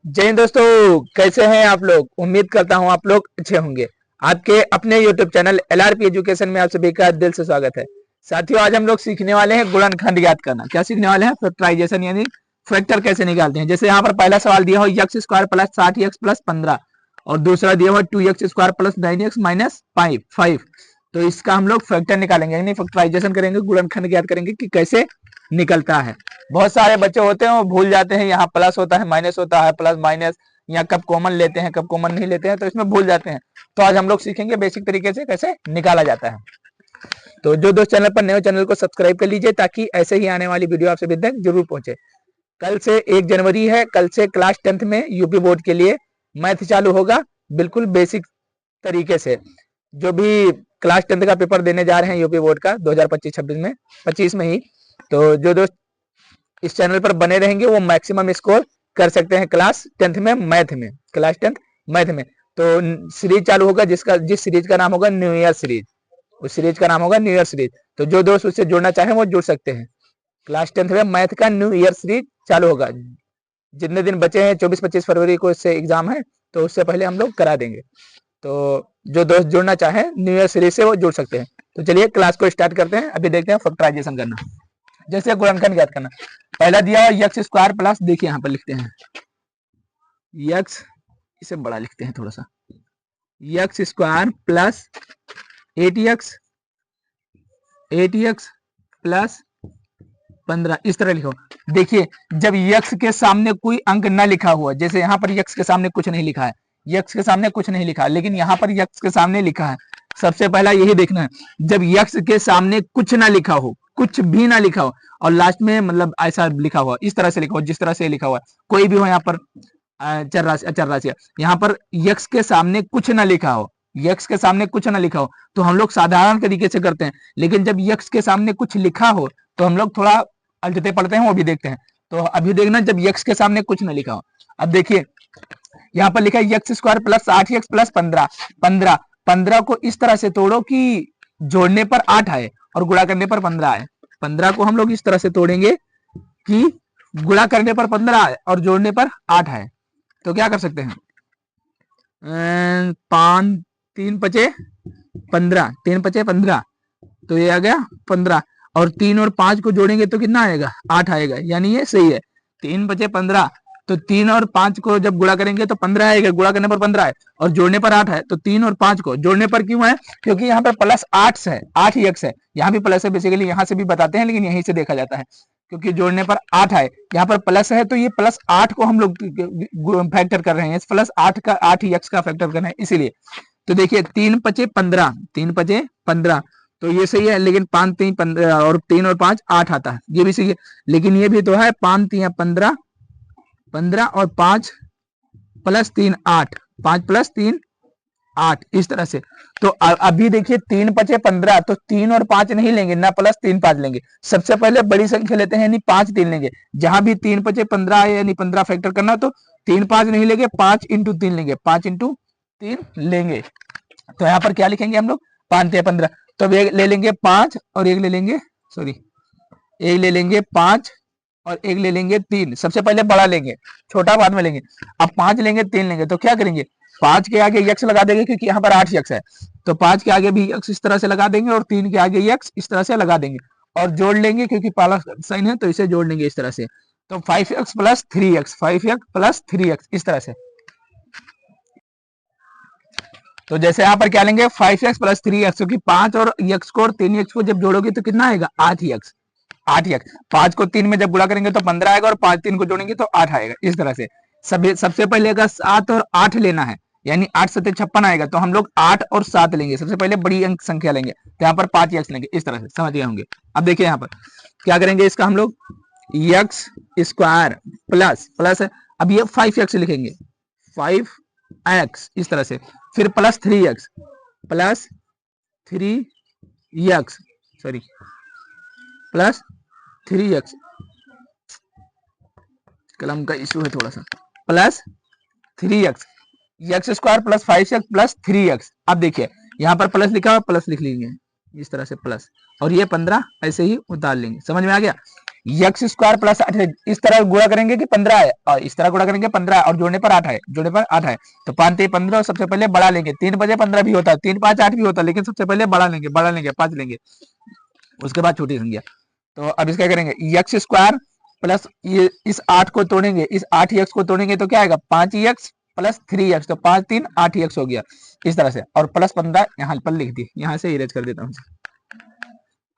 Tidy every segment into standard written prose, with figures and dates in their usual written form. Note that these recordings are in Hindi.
जय हिंद दोस्तों, कैसे हैं आप लोग। उम्मीद करता हूं आप लोग अच्छे होंगे। आपके अपने YouTube चैनल LRP एजुकेशन में आप सभी का दिल से स्वागत है। साथियों, आज हम लोग सीखने वाले हैं गुणनखंड ज्ञात करना। क्या सीखने वाले हैं? फैक्टराइजेशन यानी फैक्टर कैसे निकालते हैं। जैसे यहाँ पर पहला सवाल दिया हो x square plus 60x plus 15 और दूसरा दिया हुआ 2x square plus 9x minus 5। तो इसका हम लोग फैक्टर निकालेंगे यानी फैक्टराइजेशन करेंगे, गुणनखंड ज्ञात करेंगे कि कैसे निकलता है। बहुत सारे बच्चे होते हैं वो भूल जाते हैं, यहाँ प्लस होता है माइनस होता है, प्लस माइनस, यहाँ कब कॉमन लेते हैं कब कॉमन नहीं लेते हैं, तो इसमें भूल जाते हैं। तो आज हम लोग सीखेंगे बेसिक तरीके से कैसे निकाला जाता है। तो जो दोस्त चैनल पर नए हो चैनल को सब्सक्राइब कर लीजिए ताकि ऐसे ही आने वाली वीडियो आप सभी तक जरूर पहुंचे। कल से 1 जनवरी है, कल से क्लास 10th में यूपी बोर्ड के लिए मैथ चालू होगा बिल्कुल बेसिक तरीके से। जो भी क्लास 10th का पेपर देने जा रहे हैं यूपी बोर्ड का 2025-26 में 25 में ही, तो जो दोस्त इस चैनल पर बने रहेंगे वो मैक्सिमम स्कोर कर सकते हैं क्लास 10th में मैथ में, क्लास 10th मैथ में। तो सीरीज चालू होगा जिस सीरीज का नाम होगा न्यू ईयर सीरीज, उस सीरीज का नाम होगा न्यू ईयर सीरीज। तो जो दोस्त उससे जुड़ना चाहें वो जुड़ सकते हैं। क्लास 10th में मैथ का न्यू ईयर सीरीज चालू होगा। जितने दिन बचे हैं 24-25 फरवरी को इससे एग्जाम है, तो उससे पहले हम लोग करा देंगे। तो जो दोस्त जुड़ना चाहें न्यू ईयर सीरीज से वो जुड़ सकते हैं। तो चलिए क्लास को स्टार्ट करते हैं। अभी देखते हैं फैक्टराइजेशन करना, जैसे गुणनखंड ज्ञात करना। पहला दिया हुआ एक्स स्क्वायर प्लस, देखिए यहाँ पर लिखते हैं एक्स, इसे बड़ा लिखते हैं थोड़ा सा, x square plus 80x plus 15, इस तरह लिखो। देखिए जब x के सामने कोई अंक ना लिखा हुआ, जैसे यहाँ पर x के सामने कुछ नहीं लिखा है, x के सामने कुछ नहीं लिखा, लेकिन यहाँ पर x के सामने लिखा है। सबसे पहला यही देखना है, जब x के सामने कुछ ना लिखा हो, कुछ भी ना लिखा हो और लास्ट में मतलब ऐसा लिखा हुआ, इस तरह से लिखा हो जिस तरह से लिखा हुआ, कोई भी हो यहाँ पर चर राशि, यहाँ पर x के सामने कुछ ना लिखा हो, x के सामने कुछ ना लिखा हो तो हम लोग साधारण तरीके से करते हैं। लेकिन जब x के सामने कुछ लिखा हो तो हम लोग थोड़ा अलजते पढ़ते हैं, वो भी देखते हैं। तो अभी देखना जब x के सामने कुछ ना लिखा हो। अब देखिए यहाँ पर लिखा है x square plus 60x plus 15 को इस तरह से तोड़ो कि जोड़ने पर 8 आए और गुणा करने पर 15 आए। 15 को हम लोग इस तरह से तोड़ेंगे कि गुणा करने पर 15 आए और जोड़ने पर 8 आए। तो क्या कर सकते हैं, 3 पचे 15, 3 पचे 15, तो ये आ गया 15 और 3 और 5 को जोड़ेंगे तो कितना आएगा, 8 आएगा, यानी ये सही है। 3 बचे 15, तो 3 और 5 को जब गुणा करेंगे तो 15 आएगा, गुणा करने पर 15 है और जोड़ने पर 8 है। तो 3 और 5 को जोड़ने पर क्यों है, क्योंकि यहाँ पर प्लस 8 है, 8 ही x है, यहाँ भी प्लस है। बेसिकली यहाँ से भी बताते हैं लेकिन यहीं से देखा जाता है, क्योंकि जोड़ने पर 8 है, यहाँ पर प्लस है, तो ये प्लस 8 को हम लोग फैक्टर कर रहे हैं, प्लस 8 का 8 ही x का फैक्टर कर रहे हैं इसीलिए। तो देखिए 3 पचे 15, 3 पचे 15, तो ये सही है। लेकिन 5 3 15 और 3 और 5 8 आता है, ये भी सही है। लेकिन ये भी तो है 5 3 15, 15 और 5 प्लस 3 8, 5 प्लस 3 8, इस तरह से। तो अभी देखिए 3 पचे 15, तो 3 और 5 नहीं लेंगे ना, प्लस 3 5 लेंगे। सबसे पहले बड़ी संख्या लेते हैं यानी 5 3 लेंगे। जहां भी 3 पचे 15 है यानी 15 फैक्टर करना, तो 3 5 नहीं लेंगे, 5 इंटू 3 लेंगे, 5 इंटू 3 लेंगे। तो यहाँ पर क्या लिखेंगे हम लोग, 5 3 15, तो अब एक ले लेंगे 5 और एक ले लेंगे, सॉरी एक ले लेंगे 5 और एक ले लेंगे 3। सबसे पहले बड़ा लेंगे, छोटा बाद में लेंगे। अब 5 लेंगे 3 लेंगे, तो क्या करेंगे, 5 के आगे x लगा देंगे क्योंकि यहाँ पर 8x है, तो 5 के आगे भी x इस तरह से लगा देंगे और 3 के आगे x इस तरह से लगा देंगे और जोड़ लेंगे क्योंकि पाला साइन है, तो इसे जोड़ लेंगे इस तरह से। तो 5x plus 3x, 5x plus 3x, इस तरह से। तो जैसे यहाँ पर क्या लेंगे 5x प्लस 3x, क्योंकि 5 और x को और 3x को जब जोड़ोगे तो कितना आएगा, 8x। 8x 5 को 3 में जब गुणा करेंगे तो 15 आएगा और 5 3 को जोड़ेंगे तो 8 आएगा, इस तरह से। सबसे पहले अगर 7 और 8 लेना है यानी 8 7 56 आएगा, तो हम लोग 8 और 7 लेंगे, सबसे पहले बड़ी अंक संख्या लेंगे, तो यहाँ पर 5x लेंगे, इस तरह से। समझ गए होंगे। अब देखिए यहाँ पर क्या करेंगे, इसका हम लोग एक्स स्क्वायर प्लस है, अब ये 5x लिखेंगे, 5x इस तरह से, फिर plus 3x, sorry plus 3x, कलम का इशू है थोड़ा सा, plus 3x, x square plus 5x plus 3x। अब देखिए यहाँ पर प्लस लिखा हुआ, प्लस लिख लेंगे इस तरह से प्लस, और ये 15 ऐसे ही उतार लेंगे। समझ में आ गया। एक्स स्क्वायर प्लस 8 इस तरह गुणा करेंगे कि 15 है, और इस तरह गुणा करेंगे 15 और जोड़ने पर 8 है, जोड़ने पर 8 है। तो 5 3 15 और सबसे पहले बढ़ा लेंगे, 3 बजे 15 भी होता है, 3 5 8 भी होता है, लेकिन सबसे पहले बढ़ा लेंगे 5 लेंगे, उसके बाद छोटी संख्या। तो अब इसका करेंगे एक्स स्क्वायर प्लस ये इस 8 को तोड़ेंगे, इस 8 एक्स को तोड़ेंगे तो क्या आएगा 5 एक्स प्लस 3 एक्स, तो 5 3 8 एक्स हो गया इस तरह से, और प्लस 15 यहाँ पर लिख दी, यहाँ से इरेज कर देता हूँ।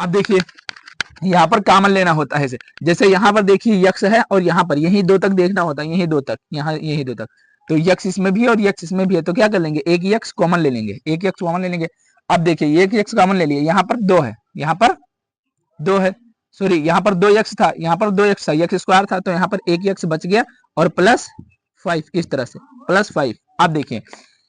अब देखिए यहाँ पर कॉमन लेना होता है, जैसे यहाँ पर देखिए यक्स है और यहाँ पर यही दो तक देखना होता है, यही दो तक, यहाँ यही दो तक, तो यक्स इसमें भी है और यक्स इसमें भी है, तो क्या कर लेंगे एक यक्स कॉमन ले लेंगे, एक यक्स कॉमन ले लेंगे। अब देखिए एक यक्स कॉमन ले लिए, यहाँ पर 2 है, यहाँ पर 2 है, सॉरी यहाँ पर 2 यक्स था, यहाँ पर 2 यक्स था, यक्स स्क्वायर था, तो यहाँ पर एक यक्स बच गया और प्लस 5 इस तरह से प्लस 5। अब देखिए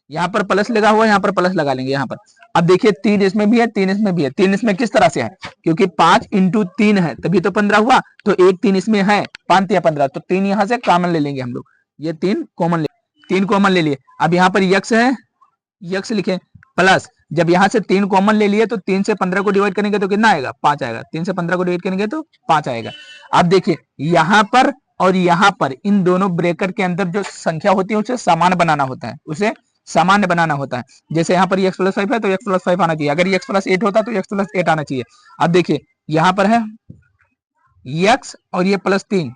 यहाँ पर प्लस लगा हुआ है, यहाँ पर प्लस लगा लेंगे यहाँ पर। अब देखिए 3 इसमें भी है, 3 इसमें भी है, 3 इसमें किस तरह से है, क्योंकि 5 इंटू 3 है तभी तो 15 हुआ, तो एक 3 इसमें है, 5 या 15, तो 3 यहाँ से कॉमन ले लेंगे हम लोग, ये 3 कॉमन ले लिए। अब यहाँ पर यक्स है, यक्स लिखे प्लस, जब यहाँ से 3 कॉमन ले लिए तो 3 से 15 को डिवाइड करेंगे तो कितना आएगा 5 आएगा, 3 से 15 को डिवाइड करेंगे तो 5 आएगा। अब देखिए यहाँ पर और यहाँ पर इन दोनों ब्रैकेट के अंदर जो संख्या होती है उसे समान बनाना होता है, उसे सामान्य बनाना होता है। जैसे यहाँ पर x प्लस 5 है तो x प्लस 5 आना चाहिए, अगर x प्लस 8 होता तो x प्लस 8 आना चाहिए। अब देखिए यहाँ पर है x और ये प्लस 3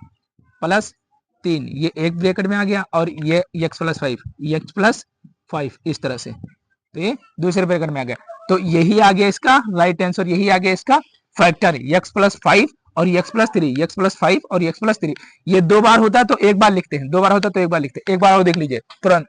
ये एक ब्रैकेट में आ गया, और ये x प्लस 5 इस तरह से, तो ये दूसरे ब्रैकेट में आ गया, तो यही आ गया इसका राइट आंसर, यही आ गया इसका फैक्टर x प्लस 5 और x प्लस 3, x प्लस 5 और x प्लस 3। ये 2 बार होता है तो एक बार लिखते हैं, 2 बार होता है तो एक बार लिखते हैं, एक बार और देख लीजिए तुरंत।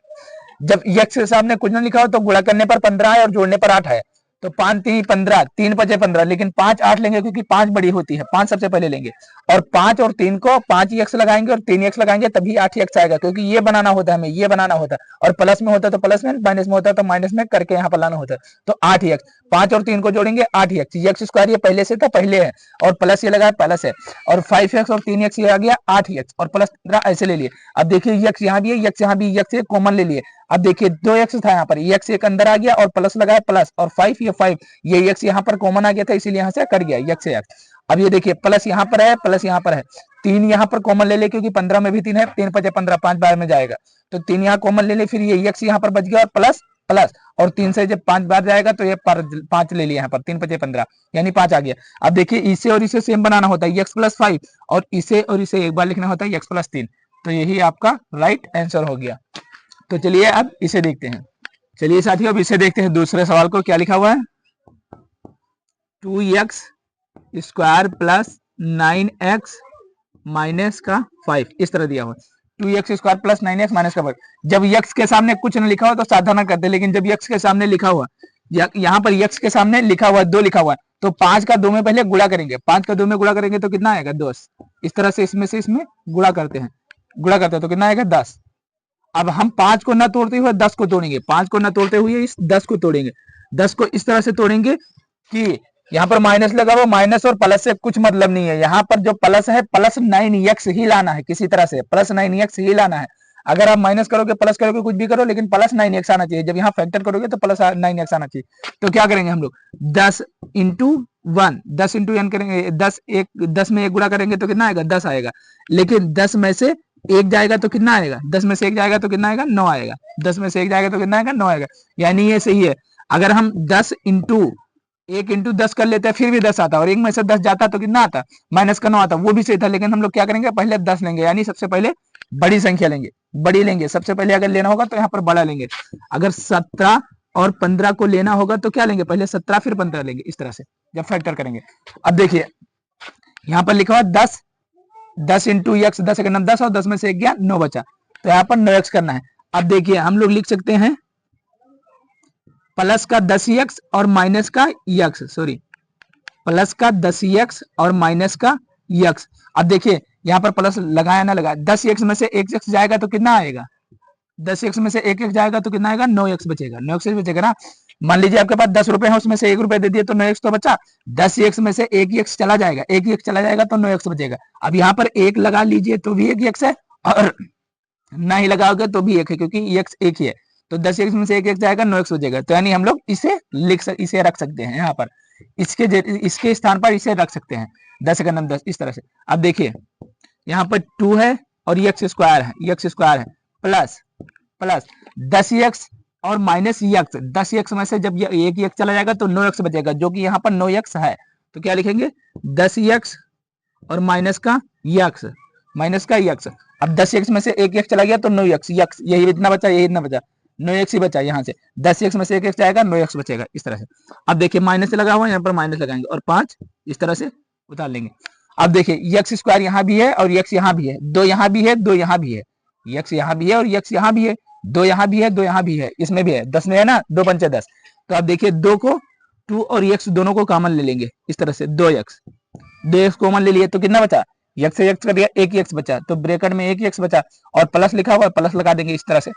जब x के सामने कुछ ना लिखा हो तो गुणा करने पर 15 है और जोड़ने पर 8 है, तो 5 3 15, 3 5 15, लेकिन 5 8 लेंगे क्योंकि 5 बड़ी होती है, 5 सबसे पहले लेंगे, और 5 और 3 को 5 एक्स लगाएंगे और 3 एक्स लगाएंगे तभी 8 एक्स आएगा, क्योंकि ये बनाना होता है हमें, ये बनाना होता है, और प्लस में होता है तो प्लस में, माइनस में होता है तो माइनस में करके यहाँ पर लाना होता है, तो 8 एक्स, 5 और 3 को जोड़ेंगे 8 एक्स, एक्स स्क्वायर ये पहले से था, पहले है, और प्लस ये लगा प्लस है, और 5 एक्स और 3 एक्स ये आ गया 8 एक्स, और प्लस 15 ऐसे ले लिए। अब देखिए एक्स यहाँ भी है, एक्स यहाँ भी, एक्स कॉमन ले लिए। अब देखिए 2 एक्स था यहाँ पर, एक्स एक अंदर आ गया और प्लस लगाया प्लस, और 5 ये एक्स यहाँ पर कॉमन आ गया था इसीलिए यहाँ से कट गया एक्स एक्स। अब ये देखिए प्लस यहाँ पर है, प्लस यहाँ पर है, 3 यहाँ पर कॉमन ले ले क्योंकि 15 में भी 3 है, 3 5 15, 5 बार में जाएगा, तो 3 यहाँ कॉमन ले ले, फिर ये एक्स यहाँ पर बच गया और प्लस प्लस, और 3 से जब 5 बार जाएगा तो ये 5 ले लिया यहाँ पर, 3 5 15 यानी 5 आ गया। अब देखिए इसे और इसे सेम बनाना होता है, एक्स प्लस 5, और इसे एक बार लिखना होता है एक्स प्लस 3, तो यही आपका राइट आंसर हो गया। तो चलिए अब इसे देखते हैं, चलिए साथियों अब इसे देखते हैं, दूसरे सवाल को क्या लिखा हुआ है, 2x square plus 9x minus का 5 इस तरह दिया हुआ, 2x square plus 9x minus का 5। जब x के सामने कुछ न लिखा हो तो साधारण करते, लेकिन जब x के सामने लिखा हुआ, यहाँ पर x के सामने लिखा हुआ 2 लिखा हुआ है, तो 5 का 2 में पहले गुणा करेंगे, 5 का 2 में गुणा करेंगे तो कितना आएगा 10, इस तरह से इसमें गुणा करते हैं तो कितना आएगा 10। अब हम 5 को न तोड़ते हुए 10 को तोड़ेंगे, 5 को न तोड़ते हुए इस 10 को तोड़ेंगे, 10 को इस तरह से तोड़ेंगे कि यहाँ पर माइनस लगा हुआ, माइनस और प्लस से कुछ मतलब नहीं है, यहाँ पर जो प्लस है प्लस 9x ही लाना है, किसी तरह से प्लस 9x ही लाना है। अगर आप माइनस करोगे प्लस करोगे कुछ भी करो, लेकिन प्लस 9x आना चाहिए, जब यहाँ फैक्टर करोगे तो प्लस 9x आना चाहिए। तो क्या करेंगे हम लोग 10 इंटू 1, 10 इंटू n करेंगे, 10 में 1 गुणा करेंगे तो कितना आएगा 10 आएगा, लेकिन 10 में से 1 जाएगा तो कितना आएगा, 10 में से 1 जाएगा तो कितना आएगा 9 आएगा, 10 में से 1 जाएगा तो कितना आएगा 9 आएगा, यानी ये सही है। अगर हम 10 इंटू 1 इंटू 10 कर लेते हैं फिर भी 10 आता, और 1 में से 10 जाता तो कितना आता माइनस का 9 आता, वो भी सही था, लेकिन हम लोग क्या करेंगे पहले 10 लेंगे, यानी सबसे पहले बड़ी संख्या लेंगे, बड़ी लेंगे सबसे पहले, अगर लेना होगा तो यहाँ पर बड़ा लेंगे। अगर 17 और 15 को लेना होगा तो क्या लेंगे, पहले 17 फिर 15 लेंगे, इस तरह से जब फैक्टर करेंगे। अब देखिए यहाँ पर लिखा हुआ 10 इंटू एक्स, 10 के नाम 10 और 10 में से 1 गया 9 बचा, तो यहाँ पर 9x करना है। अब देखिए हम लोग लिख सकते हैं प्लस का 10x और माइनस का x, सॉरी प्लस का 10x और माइनस का x। अब देखिए यहाँ पर प्लस लगाया ना लगाया, 10x में से 1x जाएगा तो कितना आएगा, 10x में से 1x जाएगा तो कितना आएगा 9x बचेगा, 9x बचेगा ना। मान लीजिए आपके पास 10 रुपए है, उसमें से 1 रुपए दे दिए तो 9x तो बचा, 10x में से 1x चला जाएगा, 1x चला जाएगा तो 9x बचेगा। अब यहाँ पर 1 लगा लीजिए तो भी 1x है, और नहीं लगाओगे तो भी 1 है, क्योंकि x 1 ही है, तो 10x में से 1x जाएगा 9x हो जाएगा, तो यानी हम लोग इसे रख सकते हैं यहाँ पर, इसके स्थान पर इसे रख सकते हैं 10 का नाम 10 इस तरह से। अब देखिए यहाँ पर 2 है और एक्स स्क्वायर है प्लस प्लस 10x और माइनस एक्स। 10x में से जब ये एक एक्स चला जाएगा तो 9x बचेगा, जो कि यहाँ पर 9x है। तो क्या लिखेंगे 10x और माइनस का x। अब 10x में से एक x चला गया तो 9x, यही इतना बचा, 9x ही बचा। यहाँ से 10x में से एक x जाएगा 9x बचेगा इस तरह से। अब देखिए माइनस लगा हुआ है, यहाँ पर माइनस लगाएंगे और 5 इस तरह से उतार लेंगे। अब देखिए एक्स स्क्वायर यहाँ भी है और एक्स यहाँ भी है, 2 यहाँ भी है 2 यहाँ भी है, एक्स यहाँ भी है और एक्स यहाँ भी है, 2 यहाँ भी है 2 यहाँ भी है, इसमें भी है, 10 में है ना, 2 पंचे 10। तो अब देखिए 2 को 2 और एक्स दोनों को कॉमन ले लेंगे इस तरह से, 2x कॉमन ले लिए तो कितना बचा, एक्स से एक्स कर दिया, एक एक्स बचा, तो ब्रैकेट में एक एक्स बचा और प्लस लिखा हुआ है, प्लस लगा देंगे इस तरह से।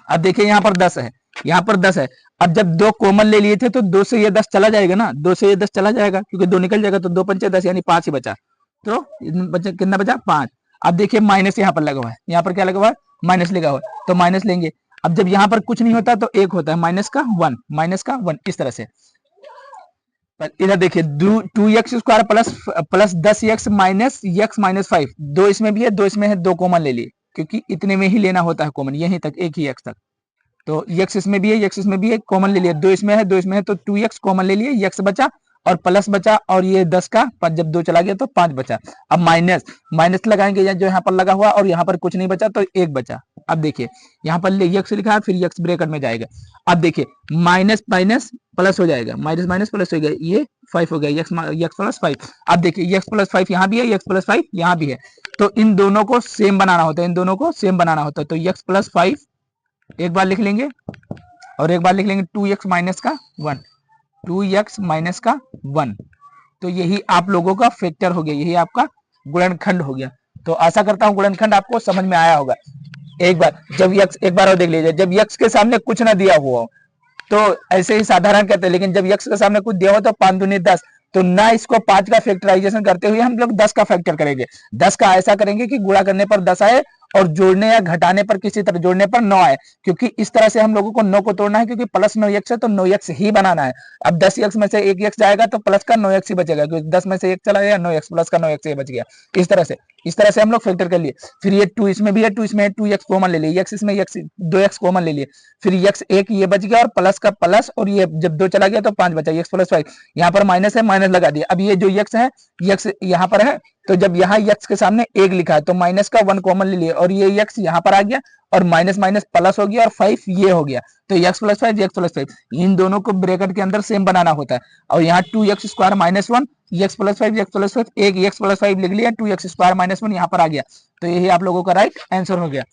अब देखिए यहाँ पर 10 है, यहाँ पर 10 है। अब जब 2 कॉमन ले लिए थे तो 2 से ये 10 चला जाएगा ना, 2 से ये 10 चला जाएगा क्योंकि 2 निकल जाएगा, तो 2 पंचे 10 यानी 5 ही बचा, तो कितना बचा 5। अब देखिए माइनस यहाँ पर लगा हुआ है, यहाँ पर क्या लगा हुआ है, माइनस लगा हुआ है, तो माइनस लेंगे। अब जब यहाँ पर कुछ नहीं होता तो एक होता है, माइनस का 1 इस तरह से। इधर देखिए 2x square plus 10x minus x minus 5, 2 इसमें भी है 2 इसमें है, 2 कॉमन ले लिए क्योंकि इतने में ही लेना होता है कॉमन, यहीं तक एक ही x तक। तो x इसमें भी है, x इसमें भी है, कॉमन ले लिया, 2 इसमें है 2 इसमें है, तो 2x कॉमन ले लिए, x बचा और प्लस बचा और ये 10 का जब 2 चला गया तो 5 बचा। अब माइनस लगाएंगे जो यहाँ पर लगा हुआ और यहाँ पर कुछ नहीं बचा तो 1 बचा। अब देखिए यहाँ पर x लिखा है, फिर x ब्रैकेट में जाएगा। अब देखिए माइनस माइनस प्लस हो जाएगा, माइनस माइनस प्लस हो गया, ये 5 हो गया, x प्लस 5। अब देखिए x प्लस 5 यहाँ भी है, x प्लस 5 यहाँ भी है, तो इन दोनों को सेम बनाना होता है, तो x प्लस 5 एक बार लिख लेंगे और एक बार लिख लेंगे 2x माइनस का 1, तो यही आप लोगों का फैक्टर हो गया, यही आपका गुणनखंड हो गया। तो आशा करता हूं गुणनखंड आपको समझ में आया होगा। एक बार और देख लीजिए, जब x के सामने कुछ ना दिया हुआ हो तो ऐसे ही साधारण कहते हैं, लेकिन जब x के सामने कुछ दिया हो तो 5 दूनी 10, तो ना इसको 5 का फैक्टराइजेशन करते हुए हम लोग 10 का फैक्टर करेंगे। 10 का ऐसा करेंगे कि गुणा करने पर 10 आए और जोड़ने या घटाने पर किसी तरह जोड़ने पर 9 आए, क्योंकि इस तरह से हम लोगों को 9 को तोड़ना है, क्योंकि प्लस 9x है तो 9x ही बनाना है। अब 10x में से 1x जाएगा तो प्लस का 9x ही बचेगा, क्योंकि 10 में से 1 चला गया, 9x प्लस का 9x ही बच गया। इस तरह से हम लोग फैक्टर कर लिए। फिर ये 2 इसमें भी है, 2 इसमें है, 2x कॉमन ले लिए, x इसमें x 2x कॉमन ले लिए, फिर x 1 ये बच गया और प्लस का प्लस, और ये जब 2 चला गया तो 5 बचा, x प्लस 5। यहाँ पर माइनस है, माइनस लगा दिया। अब ये जो x है, x यहाँ पर है, तो जब यहाँ x के सामने 1 लिखा है तो माइनस का 1 कॉमन ले लिए और ये x यहाँ पर आ गया और माइनस माइनस प्लस हो गया और 5 ये हो गया, तो x प्लस 5 x प्लस 5 इन दोनों को ब्रैकेट के अंदर सेम बनाना होता है। और यहाँ 2x square minus 1 x plus 5 एक x प्लस 5 लिख लिया, 2x स्क्वायर माइनस 1 यहाँ पर आ गया, तो यही आप लोगों का राइट आंसर हो गया।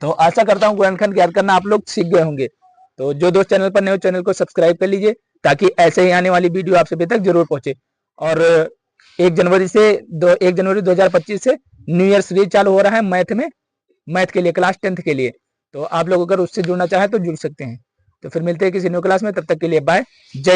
तो आशा करता हूँ गुणनखंड ज्ञात करना आप लोग सीख गए होंगे। तो जो दोस्त चैनल पर नए हो, चैनल को सब्सक्राइब कर लीजिए ताकि ऐसे ही आने वाली वीडियो आप सभी तक जरूर पहुंचे। और 1 जनवरी 2025 से न्यू ईयर सीरीज चालू हो रहा है मैथ के लिए, क्लास 10th के लिए। तो आप लोग अगर उससे जुड़ना चाहे तो जुड़ सकते हैं। तो फिर मिलते हैं किसी न्यू क्लास में, तब तक के लिए बाय। जय